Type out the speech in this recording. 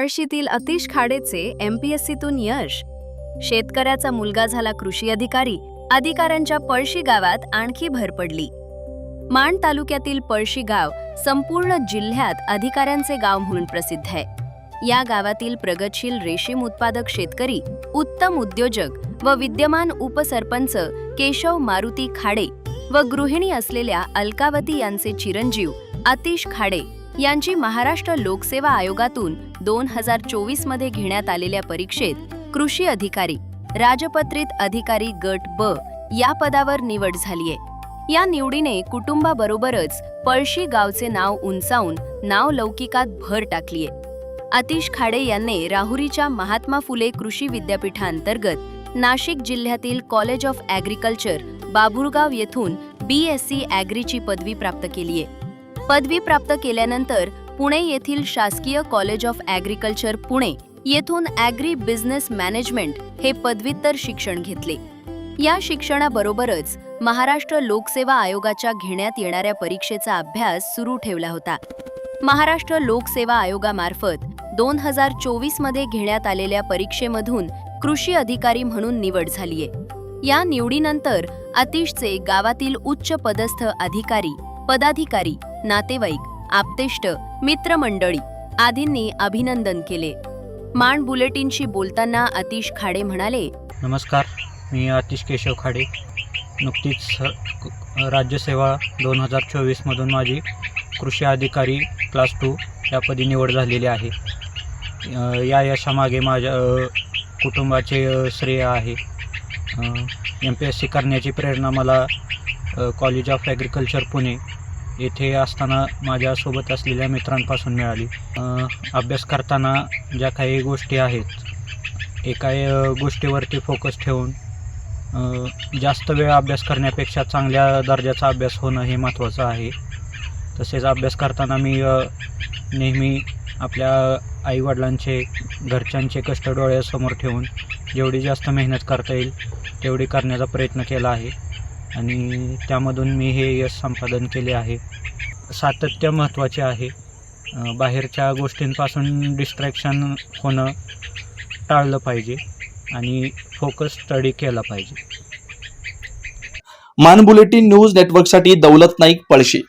पळशीतील अतिश खाडेचे MPSCतून यश. शेतकऱ्याचा मुलगा झाला कृषी अधिकारी. अधिकाऱ्यांच्या पळशी गावात आणखी भर पडली. माण तालुक्यातील पळशी गाव संपूर्ण जिल्ह्यात अधिकाऱ्यांचे गाव म्हणून प्रसिद्ध आहे. या गावातील प्रगतशील रेशीम उत्पादक शेतकरी, उत्तम उद्योजक व विद्यमान उपसरपंच केशव मारुती खाडे व गृहिणी असलेल्या अलकावती यांचे चिरंजीव अतिश खाडे यांची महाराष्ट्र लोकसेवा आयोगातून 2024 मध्ये घेण्यात आलेल्या परीक्षेत कृषी अधिकारी, राजपत्रित अधिकारी गट ब या पदावर निवड झालीय. या निवडीने कुटुंबाबरोबरच पळशी गावचे नाव उंचावून नाव लौकिकात भर टाकलीय. अतिश खाडे यांनी राहुरीच्या महात्मा फुले कृषी विद्यापीठांतर्गत नाशिक जिल्ह्यातील कॉलेज ऑफ ॲग्रिकल्चर बाभुळगाव येथून BSc ॲग्रीची पदवी प्राप्त केलीय. पदवी प्राप्त केल्यानंतर पुणे येथील शासकीय कॉलेज ऑफ ॲग्रिकल्चर पुणे येथून ॲग्री बिझनेस मॅनेजमेंट हे पदव्युत्तर शिक्षण घेतले. या शिक्षणाबरोबरच महाराष्ट्र लोकसेवा आयोगाच्या घेण्यात येणाऱ्या परीक्षेचा अभ्यास सुरू ठेवला होता. महाराष्ट्र लोकसेवा आयोगामार्फत 2024 मध्ये घेण्यात आलेल्या परीक्षेमधून कृषी अधिकारी म्हणून निवड झालीय. या निवडीनंतर अतिशचे गावातील उच्च पदस्थ अधिकारी, पदाधिकारी, नातेवाईक, आप्तेष्ट, मित्रमंडळी आदींनी अभिनंदन केले. माण बुलेटिनशी बोलताना अतिश खाडे म्हणाले, नमस्कार, मी अतिश केशव खाडे. नुकतीच राज्यसेवा 2024 माझी कृषी अधिकारी क्लास 2 या पदी निवड झालेली आहे. या यशामागे माझ्या कुटुंबाचे श्रेय आहे. MPSC करण्याची प्रेरणा मला कॉलेज ऑफ ॲग्रिकल्चर पुणे येथे असताना माझ्यासोबत असलेल्या मित्रांपासून मिळाली. अभ्यास करताना ज्या काही गोष्टी आहेत, एका गोष्टीवरती फोकस ठेवून जास्त वेळ अभ्यास करण्यापेक्षा चांगल्या दर्जाचा अभ्यास होणं हे महत्त्वाचं आहे. तसेच अभ्यास करताना मी नेहमी आपल्या आईवडिलांचे, घरच्यांचे कष्ट डोळ्यासमोर ठेवून जेवढी जास्त मेहनत करता येईल तेवढी करण्याचा प्रयत्न केला आहे आणि त्यामधून मी हे यश संपादन केले आहे. सातत्य महत्त्वाचे आहे. बाहेरच्या गोष्टींपासून डिस्ट्रॅक्शन होणं टाळलं पाहिजे आणि फोकस स्टडी केला पाहिजे. मान बुलेटिन न्यूज नेटवर्कसाठी दौलत नाईक, पळशी.